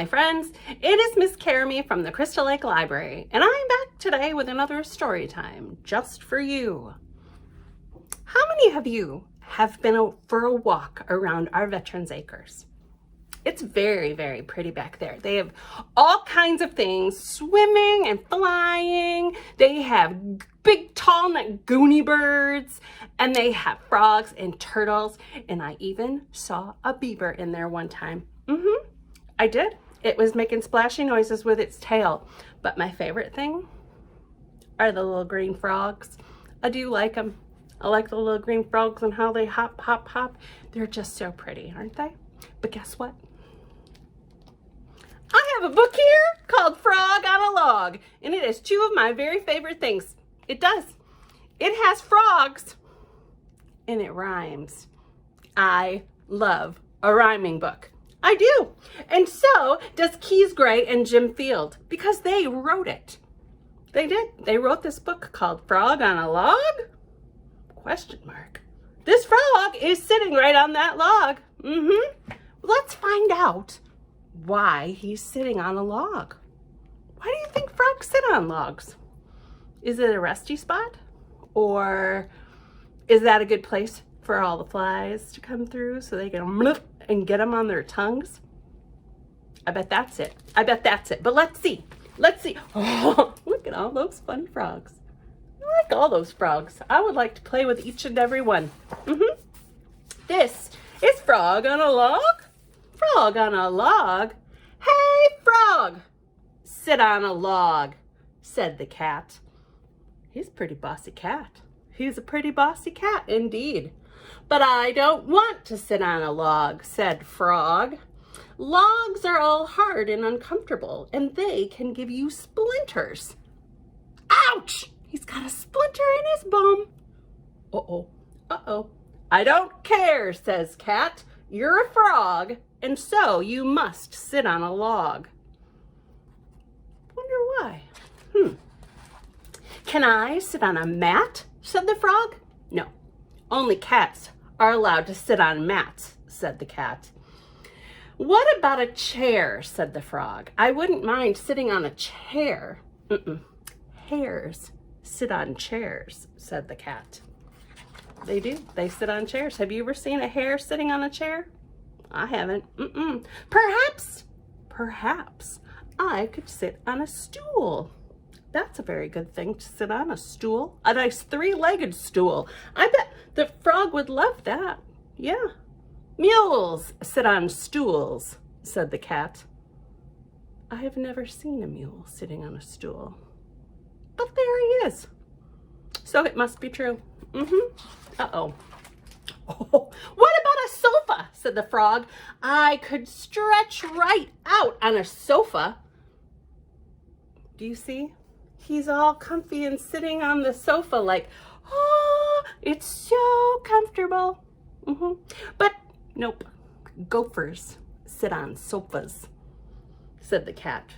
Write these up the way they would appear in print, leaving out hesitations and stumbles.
my friends. It is Miss Karamy from the Crystal Lake Library, and I'm back today with another story time just for you. How many of you have been for a walk around our Veterans Acres? It's very, very pretty back there. They have all kinds of things, swimming and flying. They have big, tall, goonie birds, and they have frogs and turtles. And I even saw a beaver in there one time. I did. It was making splashy noises with its tail. But my favorite thing are the little green frogs. I do like them. I like the little green frogs and how they hop, hop, hop. They're just so pretty, aren't they? But guess what? I have a book here called Frog on a Log, and it is two of my very favorite things. It does. It has frogs, and it rhymes. I love a rhyming book. I do. And so does Kes Gray and Jim Field, because they wrote it. They did. They wrote this book called Frog on a Log? Question mark. This frog is sitting right on that log. Let's find out why he's sitting on a log. Why do you think frogs sit on logs? Is it a resty spot? Or is that a good place for all the flies to come through so they can and get them on their tongues? I bet that's it. I bet that's it. But let's see. Let's see. Oh, look at all those fun frogs. I like all those frogs. I would like to play with each and every one. This is Frog on a Log. Frog on a log. Hey, frog, sit on a log, said the cat. He's a pretty bossy cat. He's a pretty bossy cat indeed. But I don't want to sit on a log, said Frog. Logs are all hard and uncomfortable, and they can give you splinters. Ouch! He's got a splinter in his bum. Uh-oh, uh-oh. I don't care, says Cat. You're a frog, and so you must sit on a log. Wonder why? Can I sit on a mat? Said the frog. No, only cats are allowed to sit on mats, said the cat. What about a chair? Said the frog. I wouldn't mind sitting on a chair. Hares sit on chairs, said the cat. They do. They sit on chairs. Have you ever seen a hare sitting on a chair? I haven't. Perhaps I could sit on a stool. That's a very good thing to sit on, a stool. A nice three-legged stool. I bet the frog would love that. Yeah. Mules sit on stools, said the cat. I have never seen a mule sitting on a stool. But there he is. So it must be true. Uh-oh. Oh, what about a sofa? Said the frog. I could stretch right out on a sofa. Do you see? He's all comfy and sitting on the sofa like, oh, it's so comfortable. But nope, gophers sit on sofas, said the cat.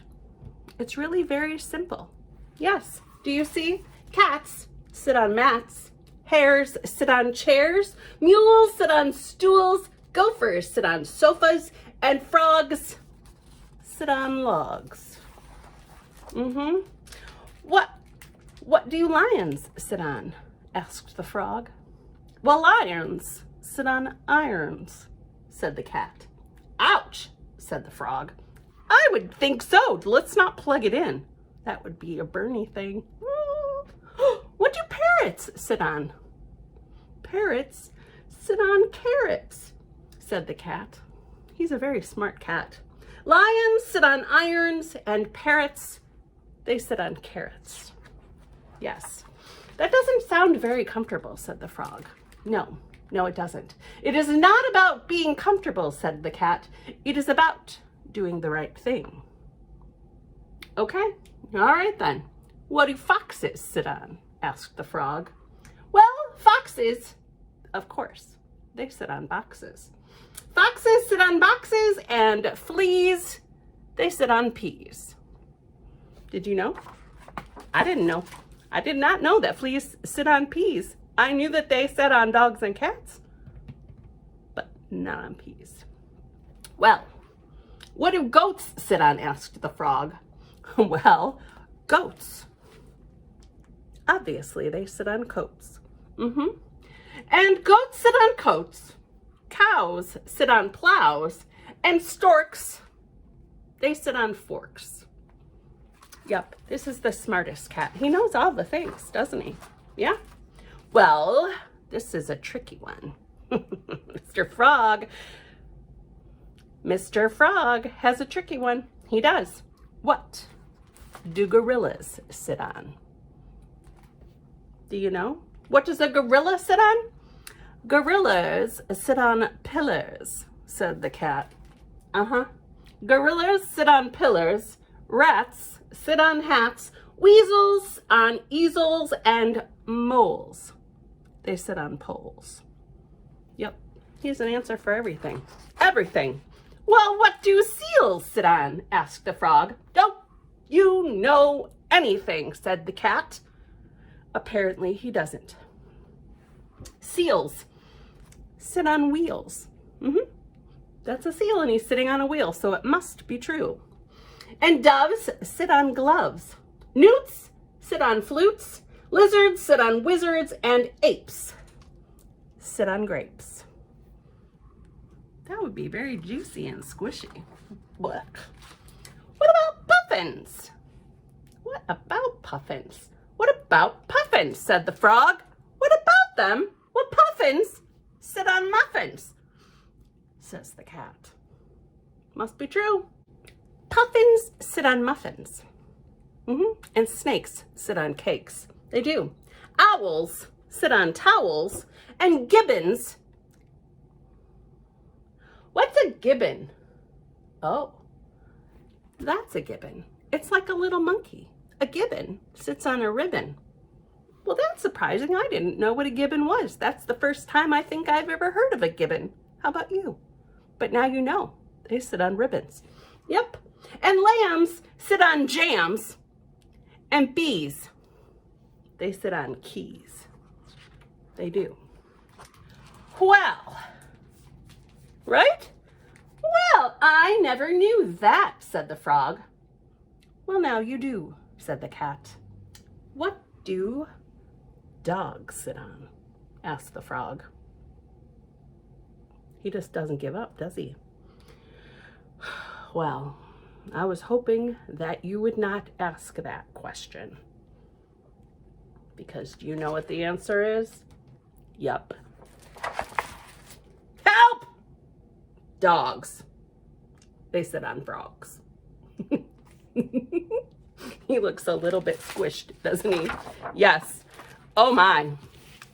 It's really very simple. Yes, do you see? Cats sit on mats. Hares sit on chairs, mules sit on stools, gophers sit on sofas, and frogs sit on logs. What do lions sit on? Asked the frog. Well, lions sit on irons, said the cat. Ouch, said the frog. I would think so. Let's not plug it in. That would be a Bernie thing. What do parrots sit on? Parrots sit on carrots, said the cat. He's a very smart cat. Lions sit on irons, and parrots, they sit on carrots. Yes, that doesn't sound very comfortable, said the frog. No, it doesn't. It is not about being comfortable, said the cat. It is about doing the right thing. Okay, all right then. What do foxes sit on? Asked the frog. Well, foxes, of course, they sit on boxes. Foxes sit on boxes, and fleas, they sit on peas. Did you know? I didn't know. I did not know that fleas sit on peas. I knew that they sat on dogs and cats, but not on peas. Well, What do goats sit on? Asked the frog. Well, goats. Obviously, they sit on coats. And goats sit on coats. Cows sit on plows. And storks, they sit on forks. Yep, this is the smartest cat. He knows all the things, doesn't he? Yeah? Well, this is a tricky one. Mr. Frog has a tricky one. He does. What do gorillas sit on? Do you know? What does a gorilla sit on? Gorillas sit on pillars, said the cat. Gorillas sit on pillars. Rats sit on hats. Weasels on easels, and moles, they sit on poles. Yep, here's an answer for everything. Everything. Well, what do seals sit on? Asked the frog. Don't you know anything? Said the cat. Apparently he doesn't. Seals sit on wheels. That's a seal and he's sitting on a wheel, so it must be true. And doves sit on gloves. Newts sit on flutes. Lizards sit on wizards, and apes sit on grapes. That would be very juicy and squishy. What about puffins? What about puffins? What about puffins? Said the frog. What about them? Well, puffins sit on muffins, says the cat. Must be true. Puffins sit on muffins. And snakes sit on cakes. They do. Owls sit on towels, and gibbons. What's a gibbon? Oh, that's a gibbon. It's like a little monkey. A gibbon sits on a ribbon. Well, that's surprising. I didn't know what a gibbon was. That's the first time I think I've ever heard of a gibbon. How about you? But now you know. They sit on ribbons. Yep. And lambs sit on jams. And bees, they sit on keys. They do. Well, right? Well, I never knew that, said the frog. Well, now you do, said the cat. What do dogs sit on? Asked the frog. He just doesn't give up, does he? Well, I was hoping that you would not ask that question. Because do you know what the answer is? Yup. Help! Dogs. They sit on frogs. He looks a little bit squished, doesn't he? Yes. Oh my.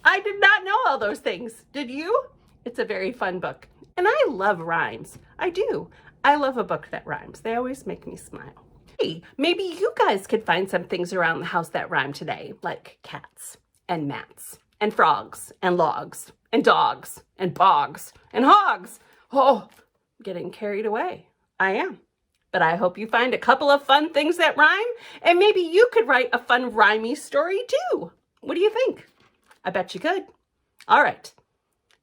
I did not know all those things. Did you? It's a very fun book. And I love rhymes. I do. I love a book that rhymes. They always make me smile. Hey, maybe you guys could find some things around the house that rhyme today, like cats and mats and frogs and logs and dogs and bogs and hogs. Oh, I'm getting carried away. I am. But I hope you find a couple of fun things that rhyme, and maybe you could write a fun rhymey story too. What do you think? I bet you could. All right.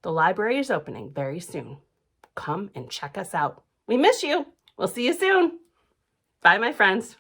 The library is opening very soon. Come and check us out. We miss you. We'll see you soon. Bye, my friends.